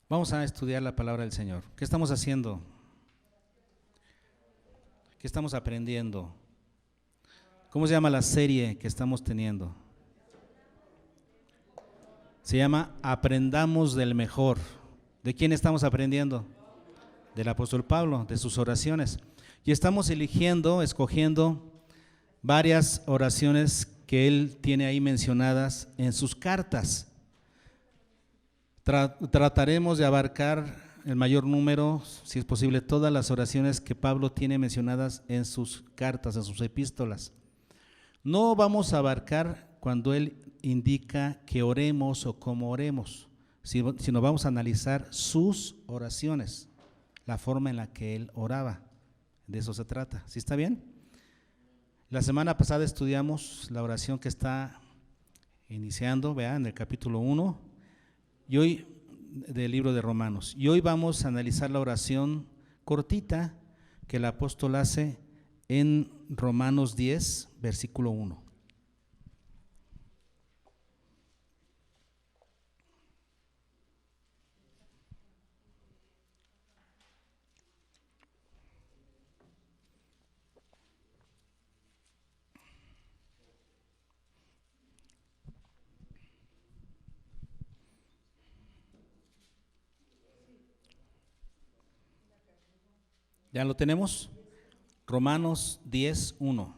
Vamos a estudiar la palabra del Señor. ¿Qué estamos haciendo? ¿Qué estamos aprendiendo? ¿Cómo se llama la serie que estamos teniendo? Se llama Aprendamos del Mejor. ¿De quién estamos aprendiendo? Del apóstol Pablo, de sus oraciones. Y estamos escogiendo varias oraciones que él tiene ahí mencionadas en sus cartas. Trataremos de abarcar el mayor número, si es posible, todas las oraciones que Pablo tiene mencionadas en sus cartas, en sus epístolas. No vamos a abarcar cuando él indica que oremos o cómo oremos, sino vamos a analizar sus oraciones, la forma en la que él oraba. De eso se trata. ¿Sí está bien? La semana pasada estudiamos la oración que está iniciando, vean, en el capítulo 1. Y hoy, del libro de Romanos. Y hoy vamos a analizar la oración cortita que el apóstol hace en Romanos 10, versículo 1. ¿Ya lo tenemos? Romanos 10, 1.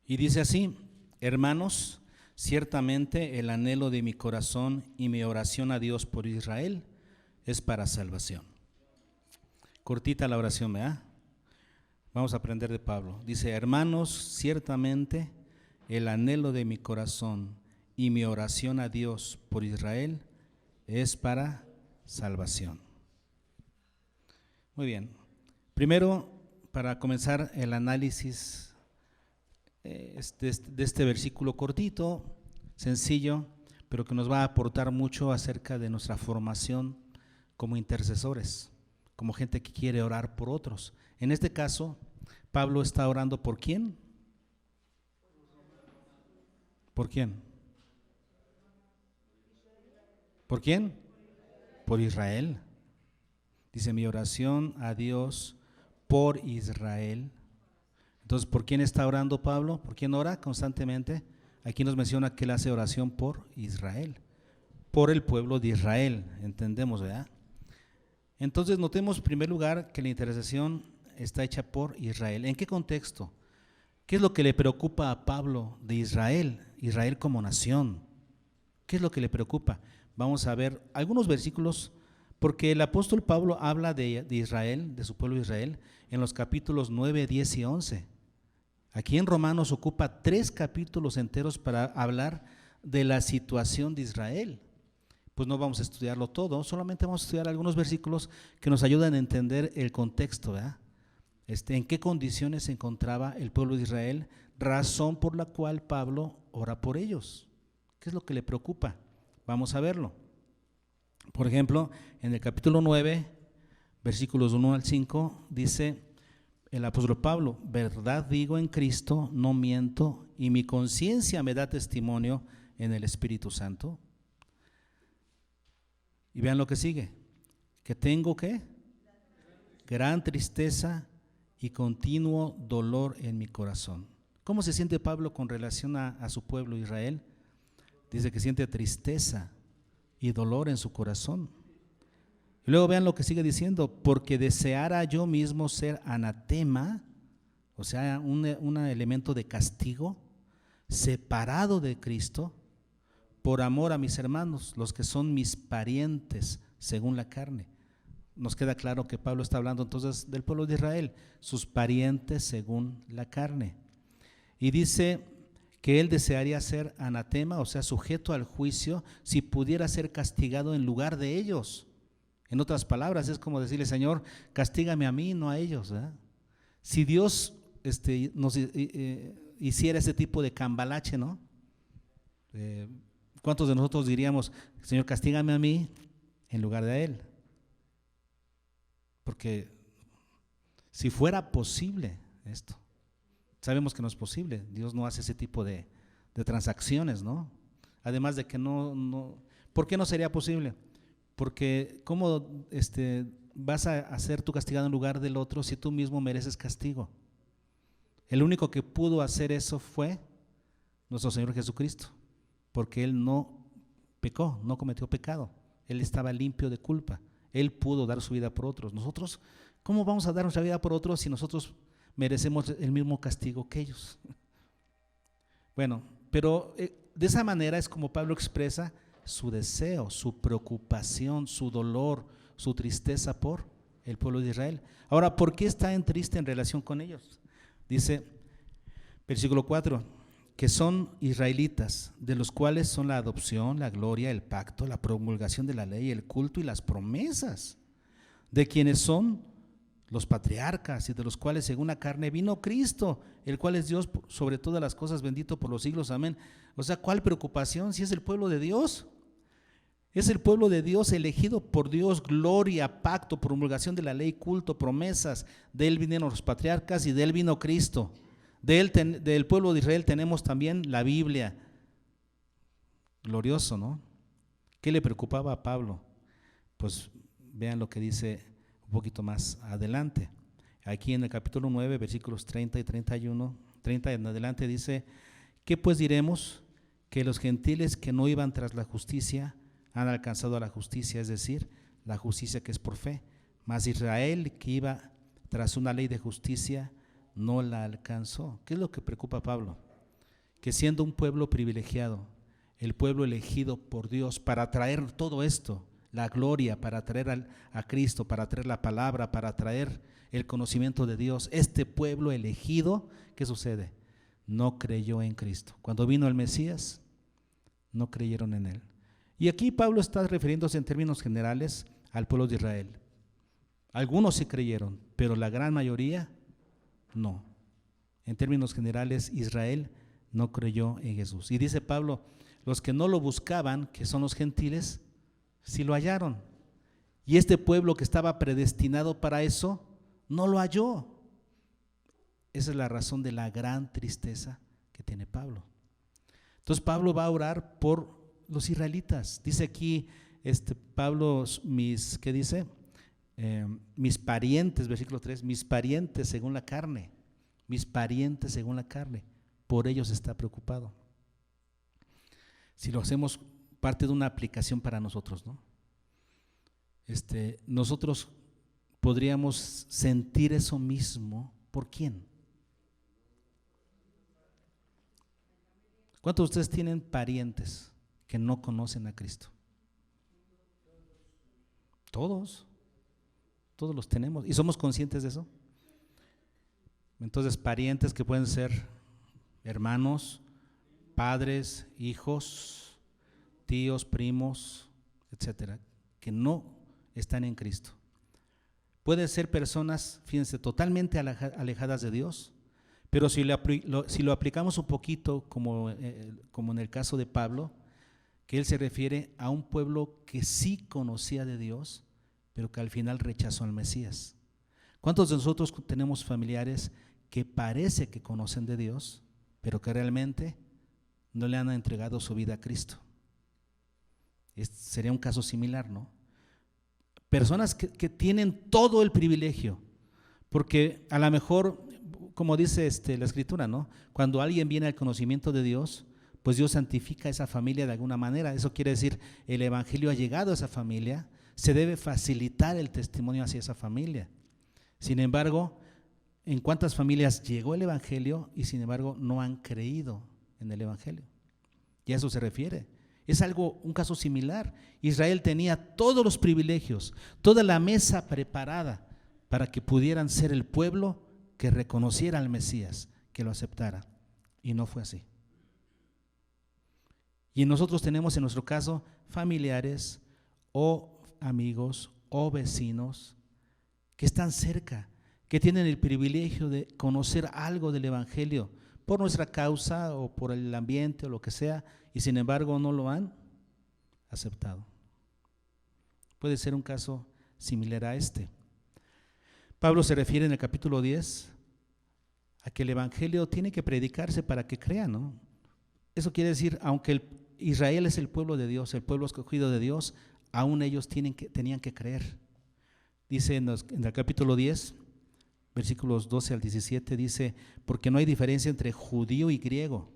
Y dice así: hermanos, ciertamente el anhelo de mi corazón y mi oración a Dios por Israel es para salvación. Cortita la oración, ¿verdad? Vamos a aprender de Pablo. Dice: hermanos, ciertamente el anhelo de mi corazón y mi oración a Dios por Israel es para salvación. Muy bien. Primero, para comenzar el análisis de este versículo cortito, sencillo, pero que nos va a aportar mucho acerca de nuestra formación como intercesores, como gente que quiere orar por otros. En este caso, Pablo está orando ¿por quién? ¿Por quién? ¿Por quién? Por Israel. Dice: mi oración a Dios por Israel. Entonces, ¿por quién está orando Pablo? ¿Por quién ora constantemente? Aquí nos menciona que él hace oración por Israel, por el pueblo de Israel, entendemos, ¿verdad? Entonces, notemos en primer lugar que la intercesión está hecha por Israel. ¿En qué contexto? ¿Qué es lo que le preocupa a Pablo de Israel? Israel como nación. ¿Qué es lo que le preocupa? Vamos a ver algunos versículos, porque el apóstol Pablo habla de Israel, de su pueblo Israel, en los capítulos 9, 10 y 11. Aquí en Romanos ocupa 3 capítulos enteros para hablar de la situación de Israel. Pues no vamos a estudiarlo todo, solamente vamos a estudiar algunos versículos que nos ayudan a entender el contexto, ¿verdad? En qué condiciones se encontraba el pueblo de Israel, razón por la cual Pablo ora por ellos. ¿Qué es lo que le preocupa? Vamos a verlo. Por ejemplo, en el capítulo 9, versículos 1 al 5, dice el apóstol Pablo: verdad digo en Cristo, no miento, y mi conciencia me da testimonio en el Espíritu Santo. Y vean lo que sigue: que tengo ¿qué? Gran tristeza y continuo dolor en mi corazón. ¿Cómo se siente Pablo con relación a su pueblo Israel? Dice que siente tristeza y dolor en su corazón. Y luego vean lo que sigue diciendo: porque deseara yo mismo ser anatema, o sea, un elemento de castigo, separado de Cristo, por amor a mis hermanos, los que son mis parientes según la carne. Nos queda claro que Pablo está hablando entonces del pueblo de Israel, sus parientes según la carne. Y dice que él desearía ser anatema, o sea, sujeto al juicio, si pudiera ser castigado en lugar de ellos. En otras palabras, es como decirle: Señor, castígame a mí, no a ellos, ¿verdad? Si Dios nos hiciera ese tipo de cambalache, ¿no? ¿Cuántos de nosotros diríamos: Señor, castígame a mí en lugar de a Él? Porque si fuera posible esto, sabemos que no es posible. Dios no hace ese tipo de transacciones, ¿no? Además de que ¿por qué no sería posible? Porque ¿cómo vas a ser tú castigado en lugar del otro si tú mismo mereces castigo? El único que pudo hacer eso fue nuestro Señor Jesucristo, porque Él no pecó, no cometió pecado. Él estaba limpio de culpa. Él pudo dar su vida por otros. Nosotros, ¿cómo vamos a dar nuestra vida por otros si nosotros merecemos el mismo castigo que ellos? Bueno, pero de esa manera es como Pablo expresa su deseo, su preocupación, su dolor, su tristeza por el pueblo de Israel. Ahora, ¿por qué está en triste en relación con ellos? Dice, versículo 4, que son israelitas, de los cuales son la adopción, la gloria, el pacto, la promulgación de la ley, el culto y las promesas, de quienes son los patriarcas y de los cuales según la carne vino Cristo, el cual es Dios sobre todas las cosas, bendito por los siglos, amén. O sea, ¿cuál preocupación si es el pueblo de Dios? Es el pueblo de Dios elegido por Dios, gloria, pacto, promulgación de la ley, culto, promesas. De él vinieron los patriarcas y de él vino Cristo. Del pueblo de Israel tenemos también la Biblia. Glorioso, ¿no? ¿Qué le preocupaba a Pablo? Pues vean lo que dice un poquito más adelante. Aquí en el capítulo 9, versículos 30 y 31, 30 en adelante dice, ¿qué pues diremos? Que los gentiles que no iban tras la justicia han alcanzado a la justicia, es decir, la justicia que es por fe. Mas Israel, que iba tras una ley de justicia, no la alcanzó. ¿Qué es lo que preocupa a Pablo? Que siendo un pueblo privilegiado, el pueblo elegido por Dios para traer todo esto, la gloria, para traer a Cristo, para traer la palabra, para traer el conocimiento de Dios, este pueblo elegido, ¿qué sucede? No creyó en Cristo. Cuando vino el Mesías, no creyeron en él. Y aquí Pablo está refiriéndose en términos generales al pueblo de Israel. Algunos sí creyeron, pero la gran mayoría no. En términos generales, Israel no creyó en Jesús. Y dice Pablo, los que no lo buscaban, que son los gentiles, sí lo hallaron. Y este pueblo que estaba predestinado para eso, no lo halló. Esa es la razón de la gran tristeza que tiene Pablo. Entonces Pablo va a orar por los israelitas. Dice aquí Pablo, ¿qué dice? Mis parientes, versículo 3, mis parientes según la carne, mis parientes según la carne, por ellos está preocupado. Si lo hacemos parte de una aplicación para nosotros, ¿no? Nosotros podríamos sentir eso mismo. ¿Por quién? ¿Cuántos de ustedes tienen parientes que no conocen a Cristo? Todos los tenemos y somos conscientes de eso. Entonces, parientes que pueden ser hermanos, padres, hijos, tíos, primos, etcétera, que no están en Cristo. Pueden ser personas, fíjense, totalmente alejadas de Dios, pero si lo aplicamos un poquito como en el caso de Pablo, que él se refiere a un pueblo que sí conocía de Dios, pero que al final rechazó al Mesías. ¿Cuántos de nosotros tenemos familiares que parece que conocen de Dios, pero que realmente no le han entregado su vida a Cristo? Sería un caso similar, ¿no? Personas que tienen todo el privilegio, porque a lo mejor, como dice la Escritura, ¿no? Cuando alguien viene al conocimiento de Dios, pues Dios santifica a esa familia de alguna manera. Eso quiere decir, el evangelio ha llegado a esa familia, se debe facilitar el testimonio hacia esa familia. Sin embargo, ¿en cuántas familias llegó el evangelio y sin embargo no han creído en el evangelio? Y a eso se refiere. Es un caso similar. Israel tenía todos los privilegios, toda la mesa preparada para que pudieran ser el pueblo que reconociera al Mesías, que lo aceptara. Y no fue así. Y nosotros tenemos en nuestro caso familiares o amigos o vecinos que están cerca, que tienen el privilegio de conocer algo del evangelio por nuestra causa o por el ambiente o lo que sea, y sin embargo no lo han aceptado. Puede ser un caso similar a este. Pablo se refiere en el capítulo 10 a que el evangelio tiene que predicarse para que crean, ¿no? Eso quiere decir, aunque Israel es el pueblo de Dios, el pueblo escogido de Dios, aún ellos tenían que creer. Dice en el capítulo 10, versículos 12 al 17, dice, porque no hay diferencia entre judío y griego,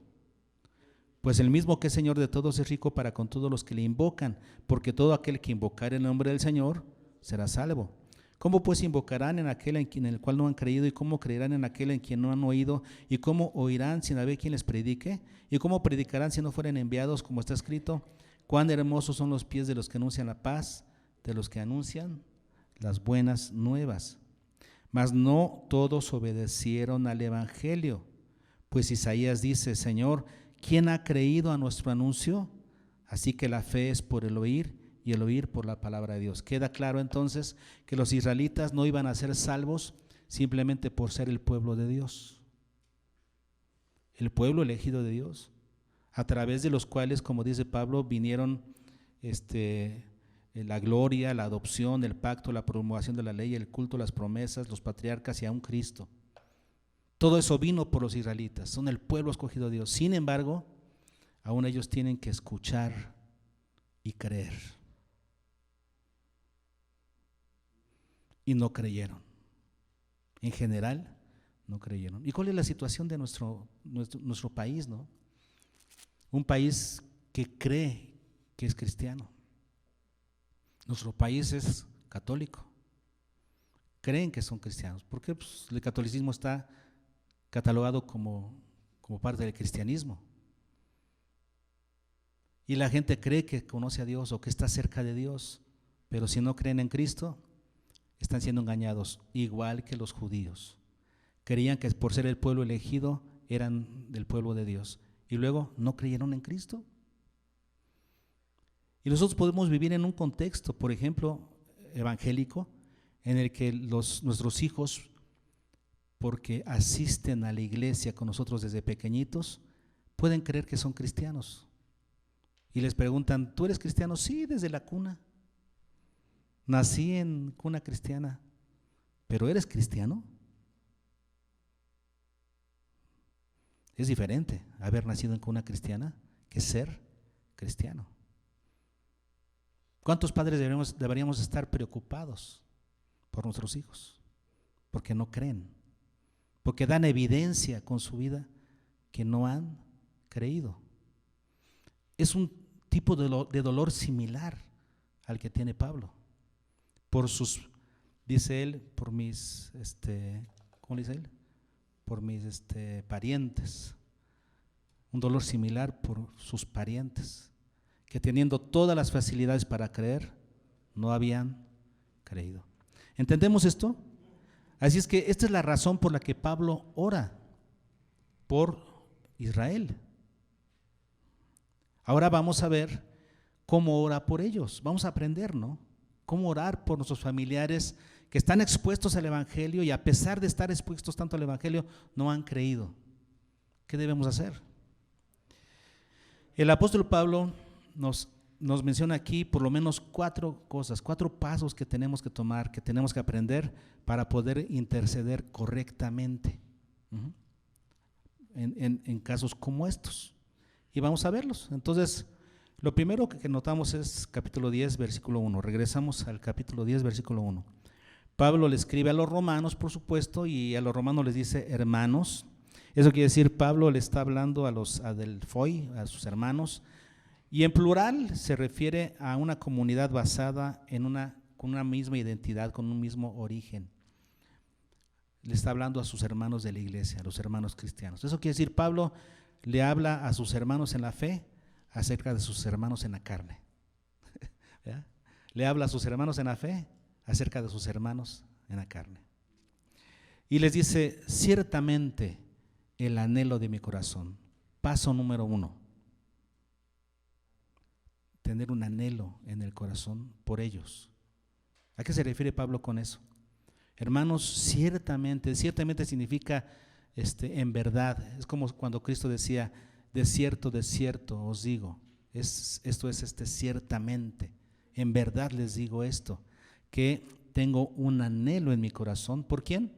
pues el mismo que es Señor de todos es rico para con todos los que le invocan, porque todo aquel que invocare el nombre del Señor será salvo. ¿Cómo pues invocarán en aquel en el cual no han creído? ¿Y cómo creerán en aquel en quien no han oído? ¿Y cómo oirán sin haber quien les predique? ¿Y cómo predicarán si no fueren enviados? Como está escrito, cuán hermosos son los pies de los que anuncian la paz, de los que anuncian las buenas nuevas. Mas no todos obedecieron al evangelio, pues Isaías dice, Señor, ¿quién ha creído a nuestro anuncio? Así que la fe es por el oír, y el oír por la palabra de Dios. Queda claro entonces que los israelitas no iban a ser salvos simplemente por ser el pueblo de Dios, el pueblo elegido de Dios, a través de los cuales, como dice Pablo, vinieron la gloria, la adopción, el pacto, la promulgación de la ley, el culto, las promesas, los patriarcas y aún Cristo. Todo eso vino por los israelitas, son el pueblo escogido de Dios. Sin embargo, aún ellos tienen que escuchar y creer. Y no creyeron. En general, no creyeron. ¿Y cuál es la situación de nuestro país, no? Un país que cree que es cristiano. Nuestro país es católico. Creen que son cristianos. ¿Por qué? Pues el catolicismo está catalogado como parte del cristianismo. Y la gente cree que conoce a Dios o que está cerca de Dios, pero si no creen en Cristo, están siendo engañados, igual que los judíos. Creían que por ser el pueblo elegido eran del pueblo de Dios y luego no creyeron en Cristo. Y nosotros podemos vivir en un contexto, por ejemplo, evangélico, en el que nuestros hijos, porque asisten a la iglesia con nosotros desde pequeñitos, pueden creer que son cristianos. Y les preguntan, ¿tú eres cristiano? Sí, desde la cuna. Nací en cuna cristiana, pero ¿eres cristiano? Es diferente haber nacido en cuna cristiana que ser cristiano. ¿Cuántos padres deberíamos estar preocupados por nuestros hijos? Porque no creen, porque dan evidencia con su vida que no han creído. Es un tipo de dolor similar al que tiene Pablo. Dice él, por mis, ¿cómo dice él? Por mis parientes. Un dolor similar por sus parientes, que teniendo todas las facilidades para creer, no habían creído. ¿Entendemos esto? Así es que esta es la razón por la que Pablo ora por Israel. Ahora vamos a ver cómo ora por ellos. Vamos a aprender, ¿no? Cómo orar por nuestros familiares que están expuestos al evangelio y a pesar de estar expuestos tanto al evangelio, no han creído. ¿Qué debemos hacer? El apóstol Pablo nos menciona aquí por lo menos 4 cosas, 4 pasos que tenemos que tomar, que tenemos que aprender para poder interceder correctamente en casos como estos. Y vamos a verlos. Entonces, lo primero que notamos es capítulo 10, versículo 1. Regresamos al capítulo 10, versículo 1. Pablo le escribe a los romanos, por supuesto, y a los romanos les dice hermanos. Eso quiere decir, Pablo le está hablando a Adelphoi, a sus hermanos, y en plural se refiere a una comunidad basada con una misma identidad, con un mismo origen. Le está hablando a sus hermanos de la iglesia, a los hermanos cristianos. Eso quiere decir, Pablo le habla a sus hermanos en la fe acerca de sus hermanos en la carne. ¿Ya? Le habla a sus hermanos en la fe acerca de sus hermanos en la carne. Y les dice, ciertamente el anhelo de mi corazón. Paso número 1. Tener un anhelo en el corazón por ellos. ¿A qué se refiere Pablo con eso? Hermanos, ciertamente significa en verdad. Es como cuando Cristo decía, de cierto os digo. Esto es ciertamente. En verdad les digo esto, que tengo un anhelo en mi corazón. ¿Por quién?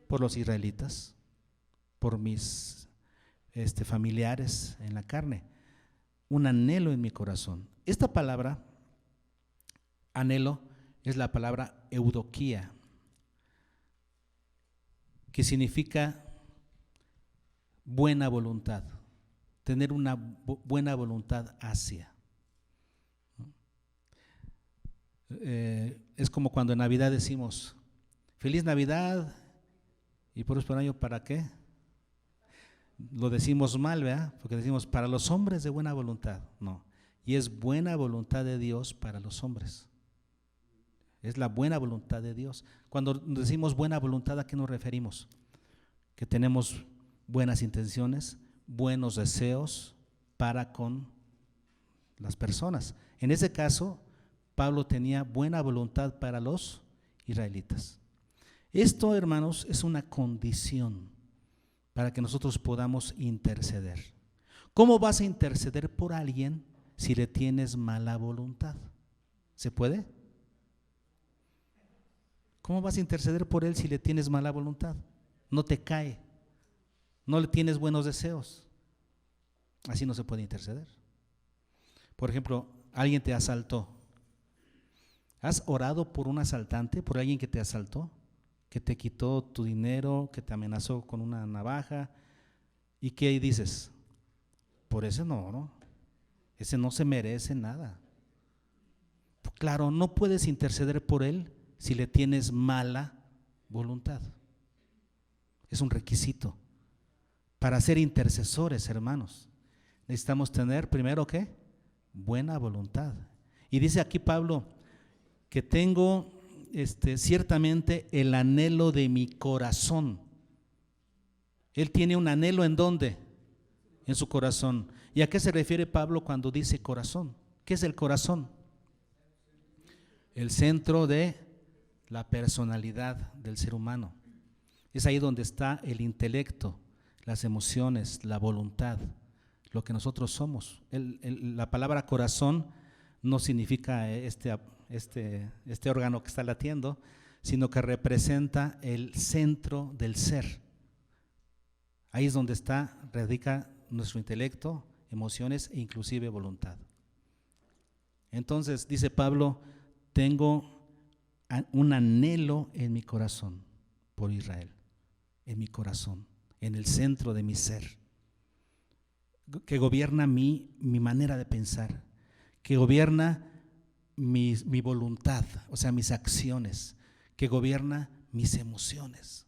Por los israelitas, por mis familiares en la carne. un anhelo en mi corazón. Esta palabra, anhelo, es la palabra eudoquía, que significa buena voluntad, tener una buena voluntad hacia. Es como cuando en Navidad decimos, feliz Navidad y próspero año, ¿para qué? Lo decimos mal, ¿verdad? Porque decimos para los hombres de buena voluntad. No, y es buena voluntad de Dios para los hombres. Es la buena voluntad de Dios. Cuando decimos buena voluntad, ¿a qué nos referimos? Que tenemos buenas intenciones, buenos deseos para con las personas. En ese caso, Pablo tenía buena voluntad para los israelitas. Esto, hermanos, es una condición para que nosotros podamos interceder. ¿Cómo vas a interceder por alguien si le tienes mala voluntad? ¿Se puede? ¿Cómo vas a interceder por él si le tienes mala voluntad? No te cae, no le tienes buenos deseos. Así no se puede interceder. Por ejemplo, alguien te asaltó. ¿Has orado por un asaltante, por alguien que te asaltó, que te quitó tu dinero, que te amenazó con una navaja? ¿Y qué dices? Por ese no oro, ese no se merece nada. Claro, no puedes interceder por él si le tienes mala voluntad. Es un requisito. Para ser intercesores, hermanos, necesitamos tener primero, ¿qué? Buena voluntad. Y dice aquí Pablo que tengo ciertamente el anhelo de mi corazón. Él tiene un anhelo, ¿en dónde? En su corazón. ¿Y a qué se refiere Pablo cuando dice corazón? ¿Qué es el corazón? El centro de la personalidad del ser humano. Es ahí donde está el intelecto, las emociones, la voluntad, lo que nosotros somos. La palabra corazón no significa este órgano que está latiendo, sino que representa el centro del ser. Ahí es donde radica nuestro intelecto, emociones e inclusive voluntad. Entonces, dice Pablo, tengo un anhelo en mi corazón por Israel, en mi corazón, en el centro de mi ser, que gobierna mi manera de pensar, que gobierna mi voluntad, o sea, mis acciones, que gobierna mis emociones.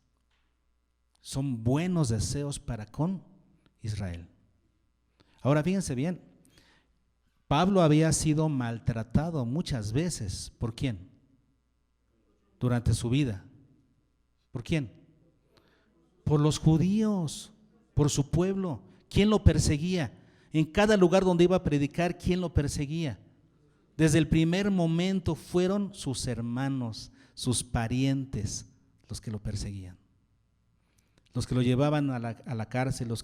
Son buenos deseos para con Israel. Ahora fíjense bien, Pablo había sido maltratado muchas veces. ¿Por quién? Durante su vida. ¿Por quién? Por los judíos, por su pueblo. ¿Quién lo perseguía? En cada lugar donde iba a predicar, ¿quién lo perseguía? Desde el primer momento fueron sus hermanos, sus parientes, los que lo perseguían, los que lo llevaban a la cárcel, los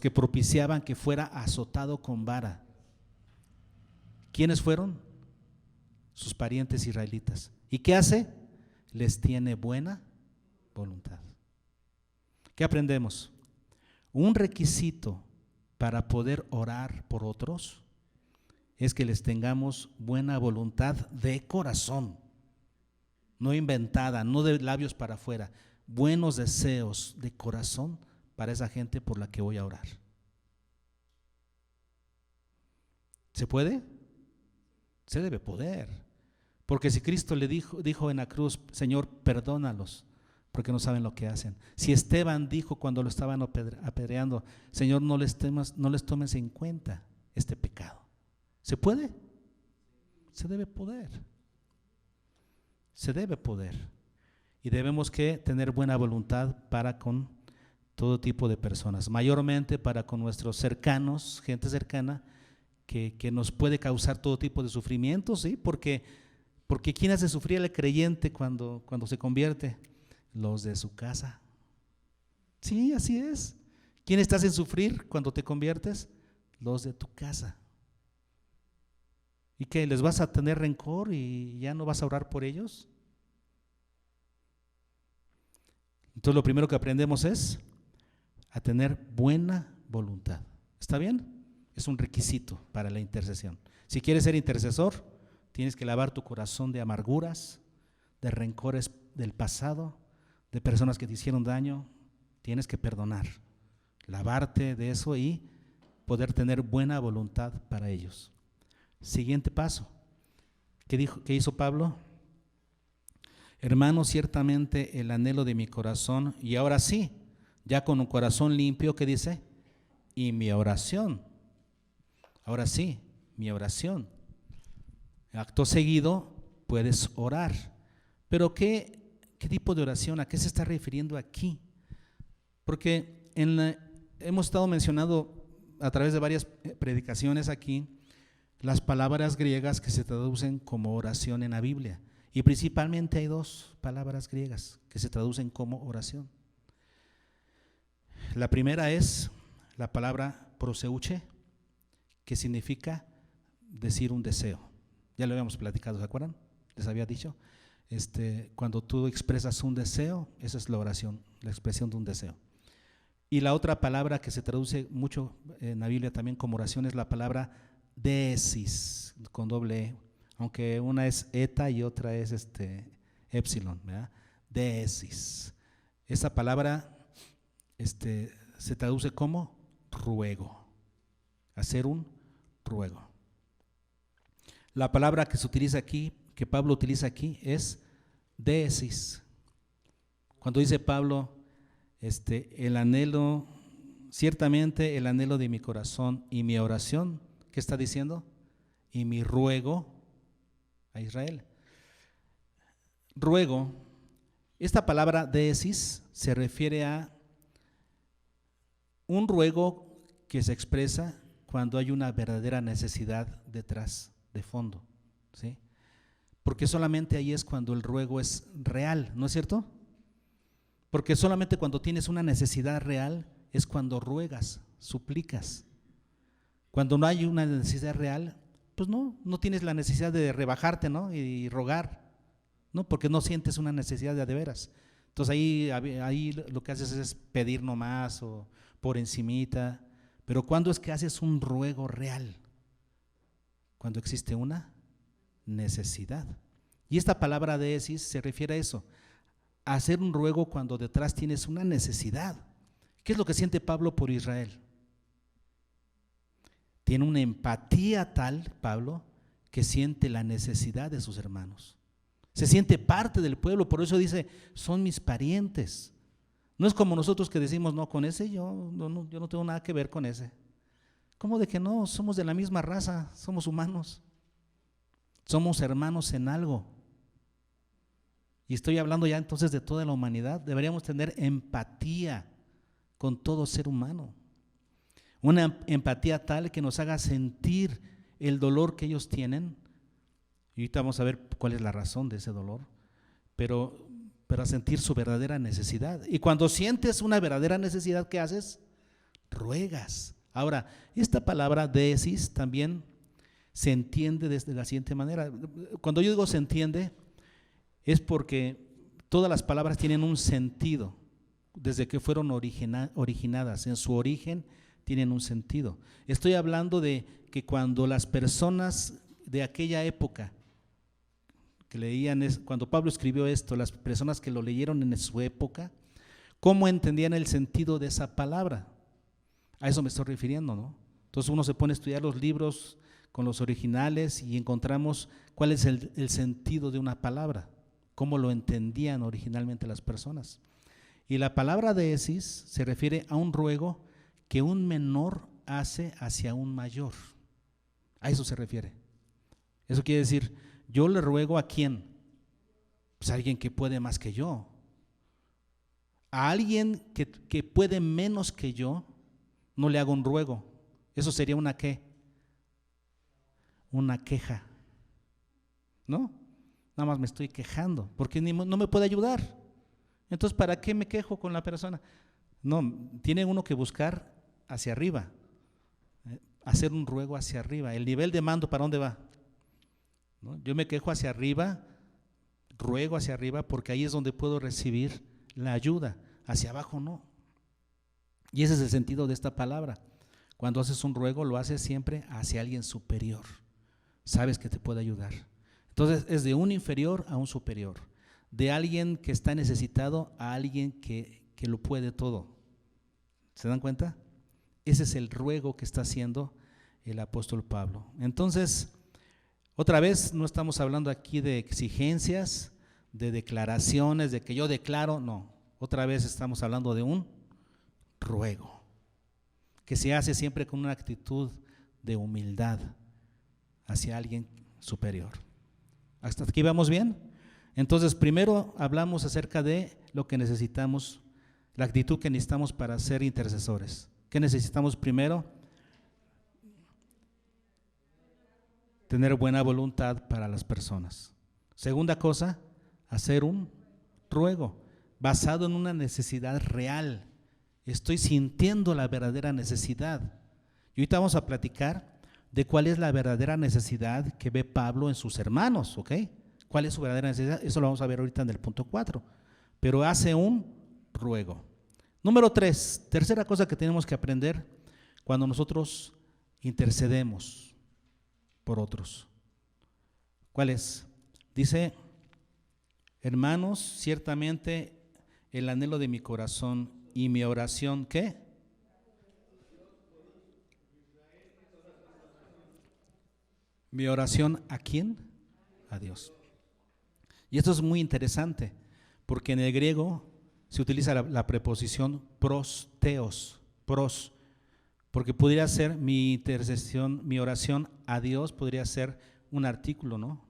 que propiciaban que fuera azotado con vara. ¿Quiénes fueron? Sus parientes israelitas. ¿Y qué hace? Les tiene buena voluntad. ¿Qué aprendemos? Un requisito para poder orar por otros es que les tengamos buena voluntad de corazón, no inventada, no de labios para afuera, buenos deseos de corazón para esa gente por la que voy a orar. ¿Se puede? Se debe poder, porque si Cristo le dijo en la cruz, Señor, perdónalos, porque no saben lo que hacen. Si Esteban dijo cuando lo estaban apedreando, Señor, no les tomes en cuenta este pecado. ¿Se puede? Se debe poder. Se debe poder. Y debemos que tener buena voluntad para con todo tipo de personas, mayormente para con nuestros cercanos, gente cercana, que nos puede causar todo tipo de sufrimientos, ¿sí? Porque ¿quién hace sufrir al creyente cuando se convierte? Los de su casa. Sí, así es. ¿Quién estás en sufrir cuando te conviertes? Los de tu casa. ¿Y qué? ¿Les vas a tener rencor y ya no vas a orar por ellos? Entonces lo primero que aprendemos es a tener buena voluntad. ¿Está bien? es un requisito para la intercesión. Si quieres ser intercesor, tienes que lavar tu corazón de amarguras, de rencores del pasado, de personas que te hicieron daño. Tienes que perdonar, lavarte de eso y poder tener buena voluntad para ellos. Siguiente paso. ¿Qué hizo Pablo? Hermanos, ciertamente el anhelo de mi corazón, y ahora sí, ya con un corazón limpio, ¿qué dice? Y mi oración. Ahora sí, mi oración. Acto seguido puedes orar. Pero ¿qué tipo de oración? ¿A qué se está refiriendo aquí? Porque hemos estado mencionando a través de varias predicaciones aquí las palabras griegas que se traducen como oración en la Biblia. Y principalmente hay dos palabras griegas que se traducen como oración. La primera es la palabra proseuche, que significa decir un deseo. Ya lo habíamos platicado, ¿se acuerdan? Les había dicho. Cuando tú expresas un deseo, esa es la oración, la expresión de un deseo. Y la otra palabra que se traduce mucho en la Biblia también como oración es la palabra deesis, con doble E, aunque una es eta y otra es epsilon, ¿verdad? Deesis. Esa palabra se traduce como ruego, hacer un ruego. La palabra que se utiliza aquí, que Pablo utiliza aquí, es deesis. Cuando dice Pablo, el anhelo, ciertamente el anhelo de mi corazón y mi oración, ¿qué está diciendo? Y mi ruego a Israel. Ruego, esta palabra deesis se refiere a un ruego que se expresa cuando hay una verdadera necesidad detrás, de fondo, ¿sí? Porque solamente ahí es cuando el ruego es real, ¿no es cierto? Porque solamente cuando tienes una necesidad real es cuando ruegas, suplicas. Cuando no hay una necesidad real, pues no tienes la necesidad de rebajarte, ¿no? Y rogar, ¿no? Porque no sientes una necesidad de veras. Entonces ahí lo que haces es pedir nomás o por encimita. Pero ¿cuándo es que haces un ruego real? Cuando existe una necesidad. Y esta palabra deesis se refiere a eso, a hacer un ruego cuando detrás tienes una necesidad. ¿Qué es lo que siente Pablo por Israel? Tiene una empatía tal, Pablo, que siente la necesidad de sus hermanos. Se siente parte del pueblo, por eso dice, son mis parientes. No es como nosotros que decimos, no, con ese yo no tengo nada que ver con ese. ¿Cómo de que no? Somos de la misma raza, somos humanos. Somos hermanos en algo. Y estoy hablando ya entonces de toda la humanidad. Deberíamos tener empatía con todo ser humano. Una empatía tal que nos haga sentir el dolor que ellos tienen. Y ahorita vamos a ver cuál es la razón de ese dolor. Pero a sentir su verdadera necesidad. Y cuando sientes una verdadera necesidad, ¿qué haces? Ruegas. Ahora, esta palabra deesis también se entiende desde la siguiente manera. Cuando yo digo se entiende, es porque todas las palabras tienen un sentido, desde que fueron originadas, en su origen tienen un sentido. Estoy hablando de que cuando las personas de aquella época que leían, cuando Pablo escribió esto, las personas que lo leyeron en su época, ¿cómo entendían el sentido de esa palabra? A eso me estoy refiriendo, ¿no? Entonces uno se pone a estudiar los libros con los originales y encontramos cuál es el sentido de una palabra, cómo lo entendían originalmente las personas. Y la palabra deesis se refiere a un ruego que un menor hace hacia un mayor. A eso se refiere. Eso quiere decir, yo le ruego ¿a quién? Pues a alguien que puede más que yo. A alguien que puede menos que yo, no le hago un ruego. Eso sería una ¿qué? Una queja. ¿No? Nada más me estoy quejando porque no me puede ayudar. Entonces, ¿para qué me quejo con la persona? No, tiene uno que buscar hacia arriba, hacer un ruego hacia arriba. El nivel de mando, ¿para dónde va? ¿No? Yo me quejo hacia arriba, ruego hacia arriba porque ahí es donde puedo recibir la ayuda. Hacia abajo no. Y ese es el sentido de esta palabra. Cuando haces un ruego, lo haces siempre hacia alguien superior. Sabes que te puede ayudar. Entonces es de un inferior a un superior, de alguien que está necesitado a alguien que lo puede todo. ¿Se dan cuenta? Ese es el ruego que está haciendo el apóstol Pablo. Entonces, otra vez no estamos hablando aquí de exigencias, de declaraciones, de que yo declaro, no. Otra vez estamos hablando de un ruego, que se hace siempre con una actitud de humildad hacia alguien superior. ¿Hasta aquí vamos bien? Entonces, primero hablamos acerca de lo que necesitamos, la actitud que necesitamos para ser intercesores. ¿Qué necesitamos primero? Tener buena voluntad para las personas. Segunda cosa, hacer un ruego basado en una necesidad real. Estoy sintiendo la verdadera necesidad. Y ahorita vamos a platicar de cuál es la verdadera necesidad que ve Pablo en sus hermanos, ¿ok? ¿Cuál es su verdadera necesidad? Eso lo vamos a ver ahorita en el punto 4. Pero hace un ruego. Número 3, tercera cosa que tenemos que aprender cuando nosotros intercedemos por otros. ¿Cuál es? Dice, hermanos, ciertamente el anhelo de mi corazón y mi oración, ¿qué? Mi oración, ¿a quién? A Dios. Y esto es muy interesante, porque en el griego se utiliza la preposición pros, teos, pros, porque podría ser mi intercesión, mi oración a Dios, podría ser un artículo, ¿no?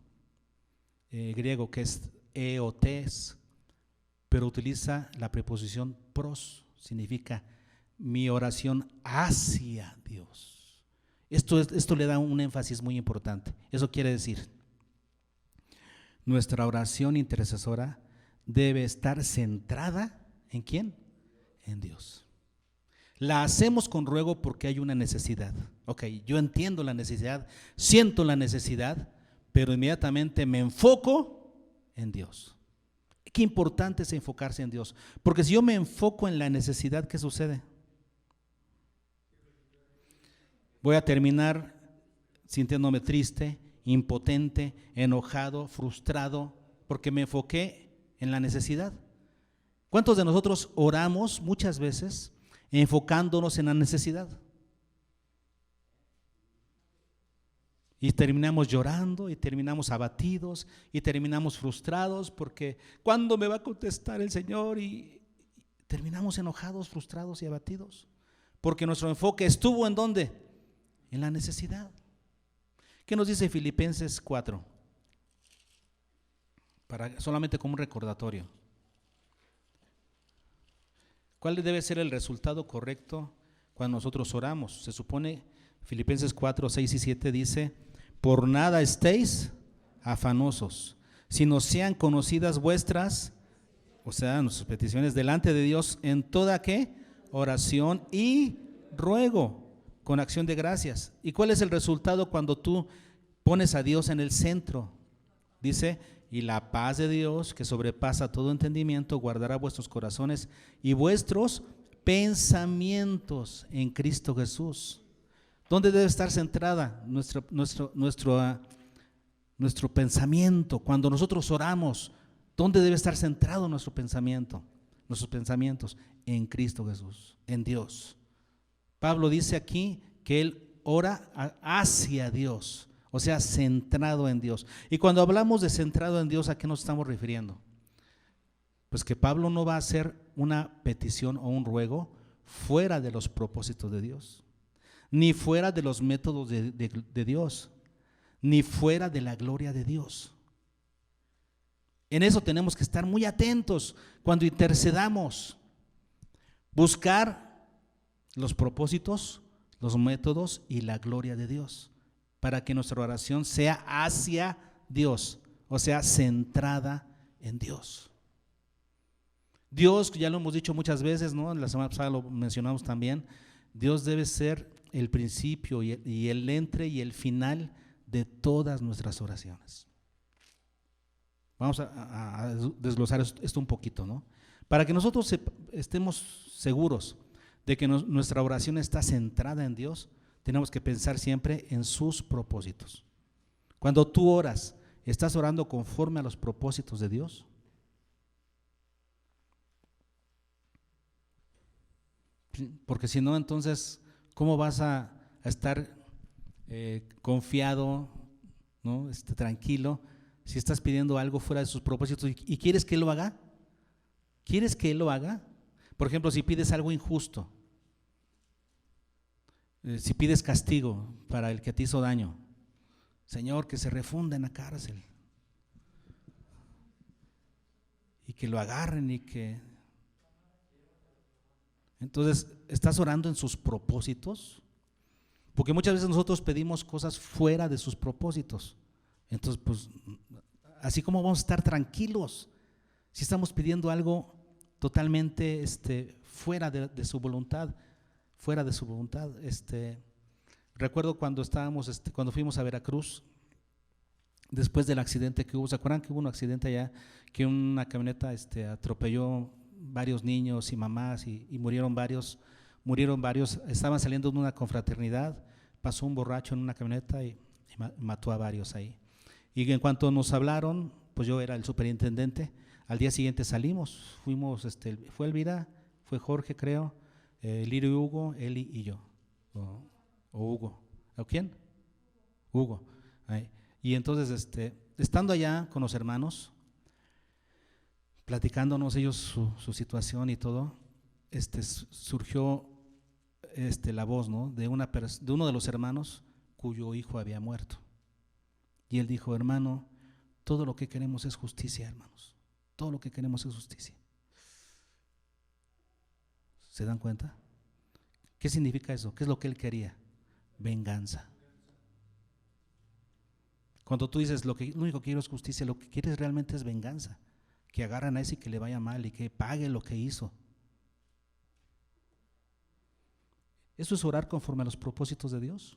Griego que es eotes, pero utiliza la preposición pros, significa mi oración hacia Dios. Esto le da un énfasis muy importante. Eso quiere decir, nuestra oración intercesora debe estar centrada ¿en quién? En Dios. La hacemos con ruego porque hay una necesidad. Ok, yo entiendo la necesidad, siento la necesidad, pero inmediatamente me enfoco en Dios. Qué importante es enfocarse en Dios, porque si yo me enfoco en la necesidad, ¿qué sucede? Voy a terminar sintiéndome triste, impotente, enojado, frustrado, porque me enfoqué en la necesidad. ¿Cuántos de nosotros oramos muchas veces enfocándonos en la necesidad? Y terminamos llorando, y terminamos abatidos, y terminamos frustrados, porque ¿cuándo me va a contestar el Señor? Y terminamos enojados, frustrados y abatidos, porque nuestro enfoque estuvo ¿en dónde? En la necesidad. ¿Qué nos dice Filipenses 4? Solamente como un recordatorio. ¿Cuál debe ser el resultado correcto cuando nosotros oramos? Se supone, Filipenses 4, 6 y 7 dice, por nada estéis afanosos, sino sean conocidas vuestras, o sea, nuestras peticiones delante de Dios en toda ¿qué? Oración y ruego, con acción de gracias. ¿Y cuál es el resultado cuando tú pones a Dios en el centro? Dice, y la paz de Dios, que sobrepasa todo entendimiento, guardará vuestros corazones y vuestros pensamientos en Cristo Jesús. ¿Dónde debe estar centrada nuestro pensamiento? Cuando nosotros oramos, ¿dónde debe estar centrado nuestro pensamiento? Nuestros pensamientos en Cristo Jesús, en Dios. Pablo dice aquí que él ora hacia Dios, o sea, centrado en Dios. Y cuando hablamos de centrado en Dios, ¿a qué nos estamos refiriendo? Pues que Pablo no va a hacer una petición o un ruego fuera de los propósitos de Dios, ni fuera de los métodos de Dios, ni fuera de la gloria de Dios. En eso tenemos que estar muy atentos cuando intercedamos, buscar los propósitos, los métodos y la gloria de Dios, para que nuestra oración sea hacia Dios, o sea, centrada en Dios. Dios, ya lo hemos dicho muchas veces, ¿no? La semana pasada lo mencionamos también, Dios debe ser el principio y el entre y el final de todas nuestras oraciones. Vamos a desglosar esto un poquito, ¿no? Para que nosotros estemos seguros de que nuestra oración está centrada en Dios, tenemos que pensar siempre en sus propósitos. Cuando tú oras, ¿estás orando conforme a los propósitos de Dios? Porque si no, entonces, ¿cómo vas a estar confiado, ¿no? Tranquilo, si estás pidiendo algo fuera de sus propósitos y quieres que Él lo haga? ¿Quieres que Él lo haga? Por ejemplo, si pides algo injusto, si pides castigo para el que te hizo daño, Señor, que se refunda en la cárcel y que lo agarren y que… Entonces, ¿estás orando en sus propósitos? Porque muchas veces nosotros pedimos cosas fuera de sus propósitos. Entonces, pues, así como vamos a estar tranquilos si estamos pidiendo algo totalmente fuera de su voluntad, fuera de su voluntad. Recuerdo cuando cuando fuimos a Veracruz, después del accidente que hubo, ¿se acuerdan que hubo un accidente allá, que una camioneta atropelló varios niños y mamás y murieron varios, estaban saliendo de una confraternidad, pasó un borracho en una camioneta y mató a varios ahí. Y en cuanto nos hablaron, pues yo era el superintendente, al día siguiente salimos, fuimos, fue Elvira, fue Jorge creo, Lirio y Hugo, Eli y yo, o Hugo, ¿o quién? Hugo. Ahí. Y entonces, estando allá con los hermanos, platicándonos ellos su situación y todo, surgió la voz, ¿no? de uno de los hermanos cuyo hijo había muerto. Y él dijo: hermano, todo lo que queremos es justicia, hermanos. Todo lo que queremos es justicia. ¿Se dan cuenta? ¿Qué significa eso? ¿Qué es lo que él quería? Venganza. Cuando tú dices lo único que quiero es justicia, lo que quieres realmente es venganza. Que agarran a ese y que le vaya mal y que pague lo que hizo. ¿Eso es orar conforme a los propósitos de Dios?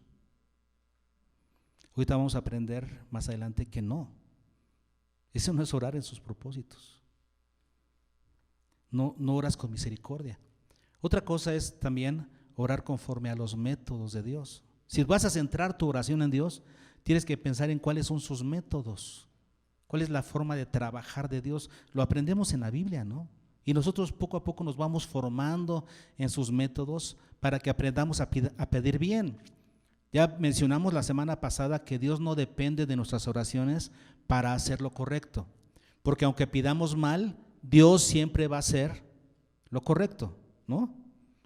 Ahorita vamos a aprender más adelante que no. Eso no es orar en sus propósitos. No oras con misericordia. Otra cosa es también orar conforme a los métodos de Dios. Si vas a centrar tu oración en Dios, tienes que pensar en cuáles son sus métodos. ¿Cuál es la forma de trabajar de Dios? Lo aprendemos en la Biblia, ¿no? Y nosotros poco a poco nos vamos formando en sus métodos para que aprendamos a pedir bien. Ya mencionamos la semana pasada que Dios no depende de nuestras oraciones para hacer lo correcto. Porque aunque pidamos mal, Dios siempre va a hacer lo correcto, ¿no?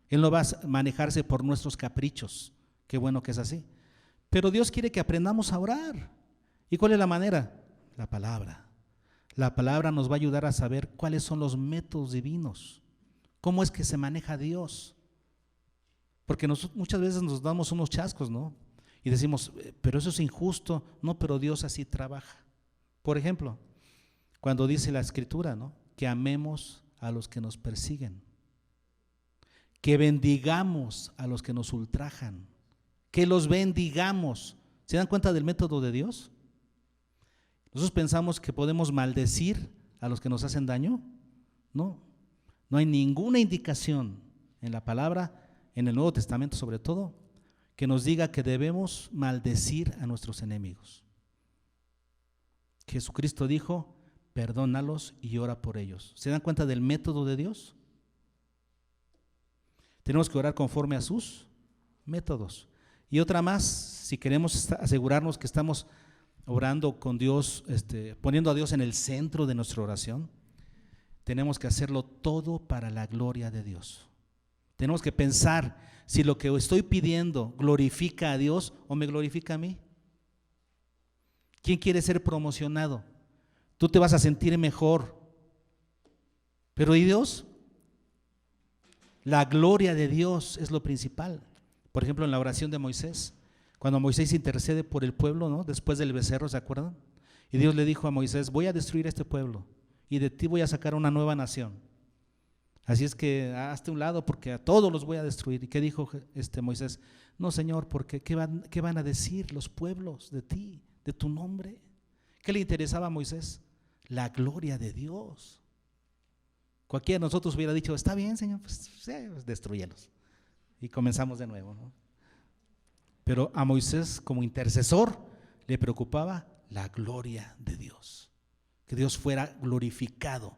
Él no va a manejarse por nuestros caprichos. Qué bueno que es así. Pero Dios quiere que aprendamos a orar. ¿Y cuál es la manera? La palabra. La palabra nos va a ayudar a saber cuáles son los métodos divinos, cómo es que se maneja Dios. Porque muchas veces nos damos unos chascos, ¿no? Y decimos, pero eso es injusto. No, pero Dios así trabaja. Por ejemplo, cuando dice la Escritura, ¿no? Que amemos a los que nos persiguen, que bendigamos a los que nos ultrajan, que los bendigamos. ¿Se dan cuenta del método de Dios? Nosotros pensamos que podemos maldecir a los que nos hacen daño. No hay ninguna indicación en la palabra, en el Nuevo Testamento sobre todo, que nos diga que debemos maldecir a nuestros enemigos. Jesucristo dijo: perdónalos y ora por ellos. ¿Se dan cuenta del método de Dios? Tenemos que orar conforme a sus métodos. Y otra más, si queremos asegurarnos que estamos orando con Dios, poniendo a Dios en el centro de nuestra oración, tenemos que hacerlo todo para la gloria de Dios. Tenemos que pensar si lo que estoy pidiendo glorifica a Dios o me glorifica a mí. ¿Quién quiere ser promocionado? Tú te vas a sentir mejor. Pero ¿y Dios? La gloria de Dios es lo principal. Por ejemplo, en la oración de Moisés, cuando Moisés intercede por el pueblo, ¿no? Después del becerro, ¿se acuerdan? Y Dios le dijo a Moisés: voy a destruir este pueblo y de ti voy a sacar una nueva nación. Así es que hazte un lado porque a todos los voy a destruir. ¿Y qué dijo Moisés? No, Señor, porque ¿qué van a decir los pueblos de ti, de tu nombre? ¿Qué le interesaba a Moisés? La gloria de Dios. Cualquiera de nosotros hubiera dicho: está bien, Señor, pues, destrúyelos. y comenzamos de nuevo, ¿no? Pero a Moisés como intercesor le preocupaba la gloria de Dios, que Dios fuera glorificado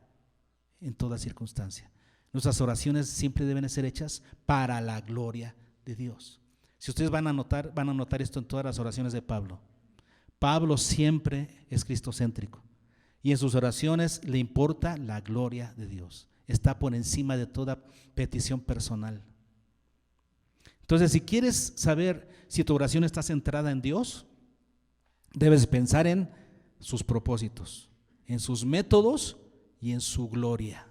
en toda circunstancia. Nuestras oraciones siempre deben ser hechas para la gloria de Dios. Si ustedes van a notar esto en todas las oraciones de Pablo. Pablo siempre es cristocéntrico y en sus oraciones le importa la gloria de Dios. Está por encima de toda petición personal. Entonces, si quieres saber si tu oración está centrada en Dios, debes pensar en sus propósitos, en sus métodos y en su gloria.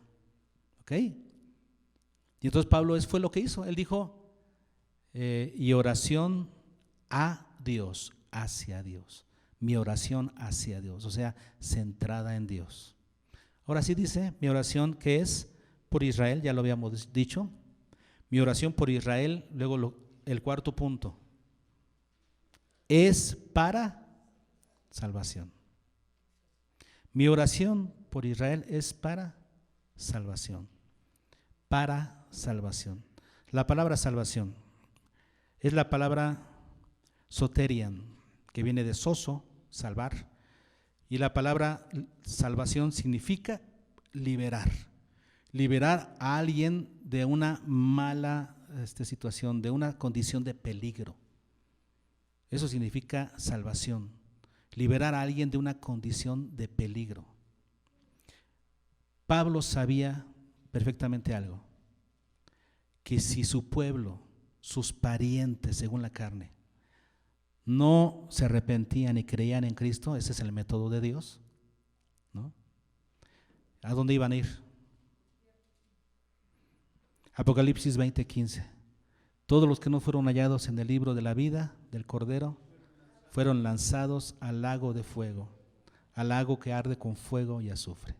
¿Ok? Y entonces Pablo fue lo que hizo. Él dijo, y oración a Dios, hacia Dios. Mi oración hacia Dios, o sea, centrada en Dios. Ahora sí dice, mi oración que es por Israel, ya lo habíamos dicho. Mi oración por Israel, luego el cuarto punto, es para salvación. Mi oración por Israel es para salvación. Para salvación. La palabra salvación es la palabra soterian, que viene de soso, salvar, y la palabra salvación significa liberar. Liberar a alguien de una mala situación, de una condición de peligro. Eso significa salvación. Liberar a alguien de una condición de peligro. Pablo sabía perfectamente algo, que si su pueblo, sus parientes según la carne, no se arrepentían y creían en Cristo, ese es el método de Dios, ¿no? ¿A dónde iban a ir? Apocalipsis 20:15. Todos los que no fueron hallados en el libro de la vida del Cordero fueron lanzados al lago de fuego, al lago que arde con fuego y azufre.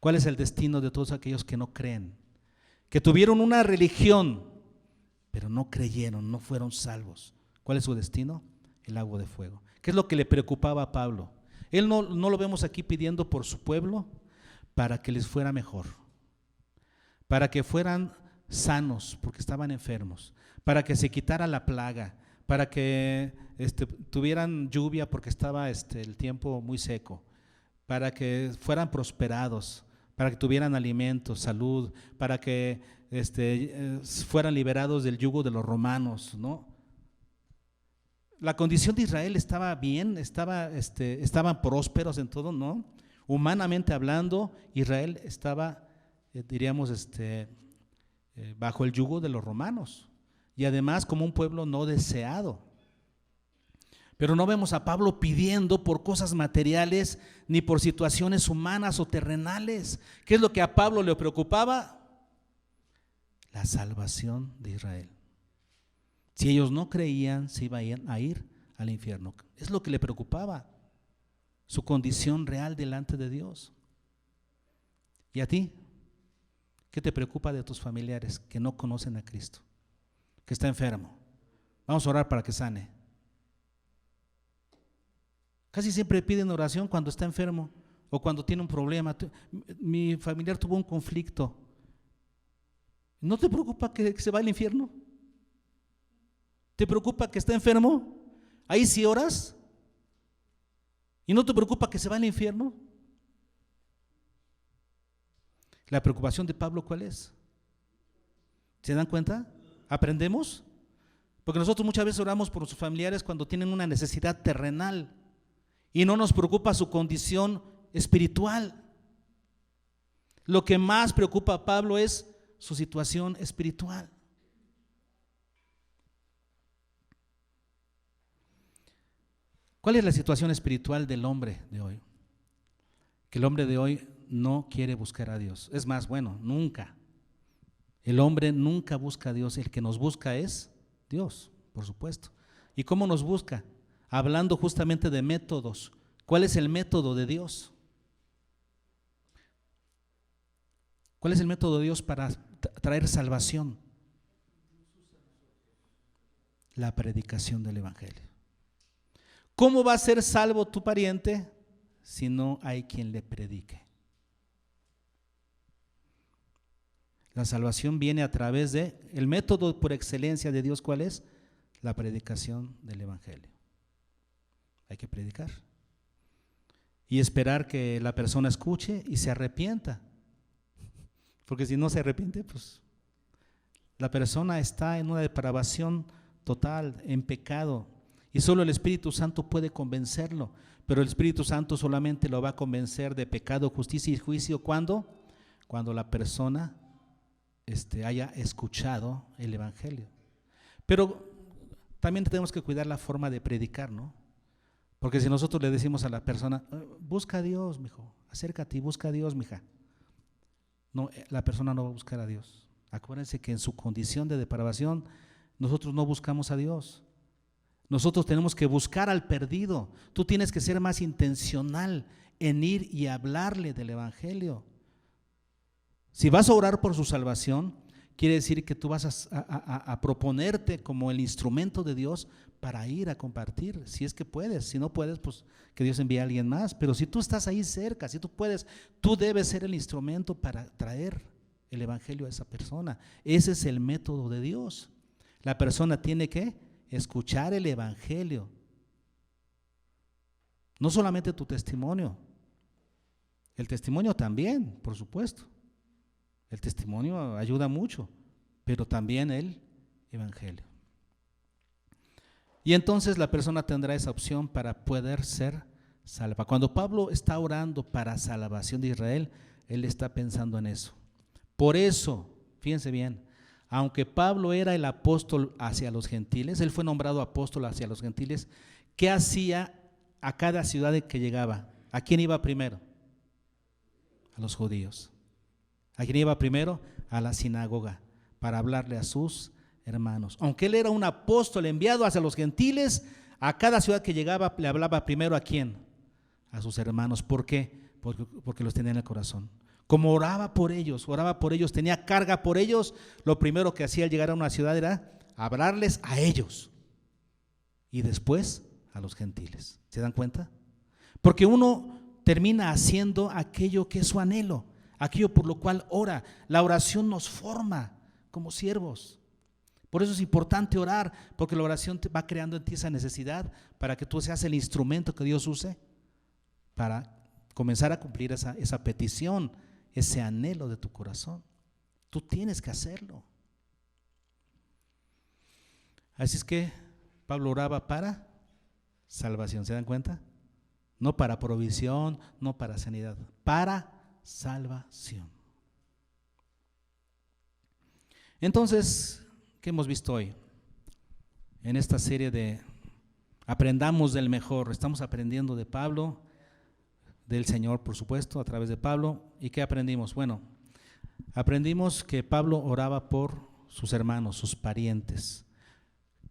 ¿Cuál es el destino de todos aquellos que no creen? Que tuvieron una religión, pero no creyeron, no fueron salvos. ¿Cuál es su destino? El lago de fuego. ¿Qué es lo que le preocupaba a Pablo? Él no lo vemos aquí pidiendo por su pueblo para que les fuera mejor, para que fueran sanos porque estaban enfermos, para que se quitara la plaga, para que tuvieran lluvia porque estaba el tiempo muy seco, para que fueran prosperados, para que tuvieran alimento, salud, para que fueran liberados del yugo de los romanos, ¿no? La condición de Israel estaba bien, estaban prósperos en todo, ¿no? Humanamente hablando, Israel estaba, diríamos, bajo el yugo de los romanos y además como un pueblo no deseado. Pero no vemos a Pablo pidiendo por cosas materiales ni por situaciones humanas o terrenales. ¿Qué es lo que a Pablo le preocupaba? La salvación de Israel. Si ellos no creían, se iban a ir al infierno. Es lo que le preocupaba, su condición real delante de Dios. ¿Y a ti? ¿Qué te preocupa de tus familiares que no conocen a Cristo? Que está enfermo. Vamos a orar para que sane. Casi siempre piden oración cuando está enfermo o cuando tiene un problema. Mi familiar tuvo un conflicto. ¿No te preocupa que se va al infierno? ¿Te preocupa que está enfermo? Ahí sí oras. ¿Y no te preocupa que se va al infierno? La preocupación de Pablo, ¿cuál es? ¿Se dan cuenta? ¿Aprendemos? Porque nosotros muchas veces oramos por sus familiares cuando tienen una necesidad terrenal y no nos preocupa su condición espiritual. Lo que más preocupa a Pablo es su situación espiritual. ¿Cuál es la situación espiritual del hombre de hoy? Que el hombre de hoy no quiere buscar a Dios. Es más, nunca. El hombre nunca busca a Dios. El que nos busca es Dios, por supuesto. ¿Y cómo nos busca? Hablando justamente de métodos. ¿Cuál es el método de Dios? ¿Cuál es el método de Dios para traer salvación? La predicación del evangelio. ¿Cómo va a ser salvo tu pariente si no hay quien le predique? La salvación viene a través de, el método por excelencia de Dios, ¿cuál es? La predicación del Evangelio. Hay que predicar. Y esperar que la persona escuche y se arrepienta. Porque si no se arrepiente, pues la persona está en una depravación total, en pecado. Y solo el Espíritu Santo puede convencerlo. Pero el Espíritu Santo solamente lo va a convencer de pecado, justicia y juicio. ¿Cuándo? Cuando la persona haya escuchado el Evangelio. Pero también tenemos que cuidar la forma de predicar, ¿no? Porque si nosotros le decimos a la persona, busca a Dios, mijo, acércate y busca a Dios, mija. No, la persona no va a buscar a Dios. Acuérdense que en su condición de depravación, nosotros no buscamos a Dios. Nosotros tenemos que buscar al perdido. Tú tienes que ser más intencional en ir y hablarle del Evangelio. Si vas a orar por su salvación, quiere decir que tú vas a proponerte como el instrumento de Dios para ir a compartir, si es que puedes. Si no puedes, pues que Dios envíe a alguien más. Pero si tú estás ahí cerca, si tú puedes, tú debes ser el instrumento para traer el Evangelio a esa persona. Ese es el método de Dios. La persona tiene que escuchar el Evangelio. No solamente tu testimonio, el testimonio también, por supuesto. El testimonio ayuda mucho, pero también el Evangelio. Y entonces la persona tendrá esa opción para poder ser salva. Cuando Pablo está orando para salvación de Israel, él está pensando en eso. Por eso, fíjense bien, aunque Pablo era el apóstol hacia los gentiles, él fue nombrado apóstol hacia los gentiles, ¿qué hacía a cada ciudad que llegaba? ¿A quién iba primero? A los judíos. ¿A quién iba primero? A la sinagoga, para hablarle a sus hermanos. Aunque él era un apóstol enviado hacia los gentiles, a cada ciudad que llegaba le hablaba primero ¿a quién? A sus hermanos. ¿Por qué? Porque los tenía en el corazón. Como oraba por ellos, tenía carga por ellos, lo primero que hacía al llegar a una ciudad era hablarles a ellos y después a los gentiles. ¿Se dan cuenta? Porque uno termina haciendo aquello que es su anhelo, aquello por lo cual ora. La oración nos forma como siervos. Por eso es importante orar, porque la oración te va creando en ti esa necesidad para que tú seas el instrumento que Dios use para comenzar a cumplir esa petición, ese anhelo de tu corazón. Tú tienes que hacerlo. Así es que Pablo oraba para salvación, ¿se dan cuenta? No para provisión, no para sanidad, para salvación. Entonces, ¿qué hemos visto hoy? En esta serie de Aprendamos del Mejor, estamos aprendiendo de Pablo, del Señor, por supuesto, a través de Pablo. ¿Y qué aprendimos? Bueno, aprendimos que Pablo oraba por sus hermanos, sus parientes,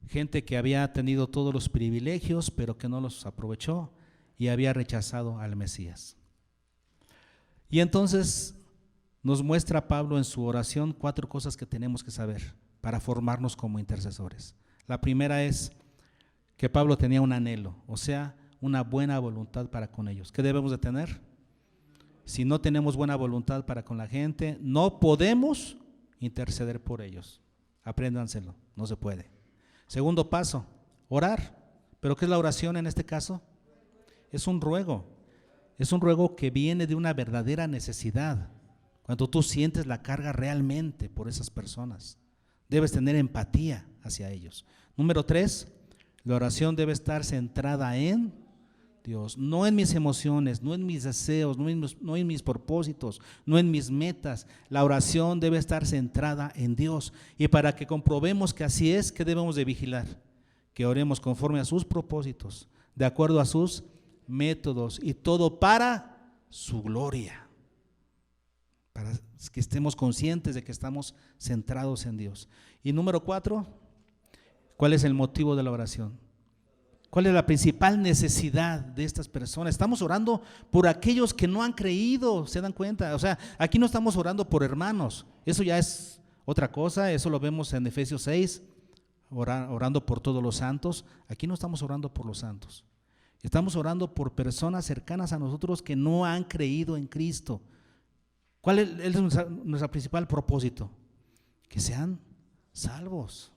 gente que había tenido todos los privilegios, pero que no los aprovechó y había rechazado al Mesías. Y entonces nos muestra Pablo en su oración 4 cosas que tenemos que saber para formarnos como intercesores. La primera es que Pablo tenía un anhelo, o sea, una buena voluntad para con ellos. ¿Qué debemos de tener? Si no tenemos buena voluntad para con la gente, no podemos interceder por ellos. Apréndanselo, no se puede. Segundo paso, orar. ¿Pero qué es la oración en este caso? Es un ruego. Es un ruego que viene de una verdadera necesidad. Cuando tú sientes la carga realmente por esas personas, debes tener empatía hacia ellos. Número 3, la oración debe estar centrada en Dios, no en mis emociones, no en mis deseos, no en mis propósitos, no en mis metas. La oración debe estar centrada en Dios. Y para que comprobemos que así es, ¿qué debemos de vigilar? Que oremos conforme a sus propósitos, de acuerdo a sus métodos, y todo para su gloria, para que estemos conscientes de que estamos centrados en Dios. Y número 4, ¿cuál es el motivo de la oración? ¿Cuál es la principal necesidad de estas personas? Estamos orando por aquellos que no han creído, ¿se dan cuenta? O sea, aquí no estamos orando por hermanos, eso ya es otra cosa, eso lo vemos en Efesios 6, orando por todos los santos. Aquí no estamos orando por los santos, estamos orando por personas cercanas a nosotros que no han creído en Cristo. ¿Cuál es nuestro principal propósito? Que sean salvos.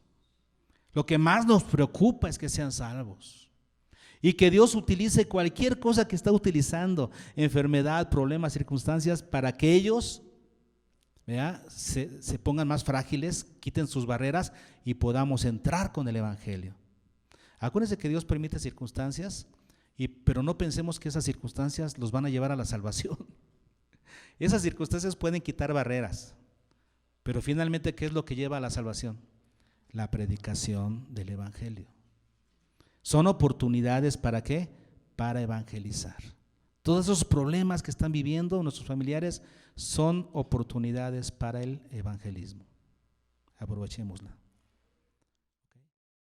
Lo que más nos preocupa es que sean salvos. Y que Dios utilice cualquier cosa que está utilizando, enfermedad, problemas, circunstancias, para que ellos se pongan más frágiles, quiten sus barreras y podamos entrar con el Evangelio. Acuérdense que Dios permite circunstancias, pero no pensemos que esas circunstancias los van a llevar a la salvación. Esas circunstancias pueden quitar barreras, pero finalmente, ¿qué es lo que lleva a la salvación? La predicación del Evangelio. Son oportunidades ¿para qué? Para evangelizar. Todos esos problemas que están viviendo nuestros familiares son oportunidades para el evangelismo. Aprovechémosla.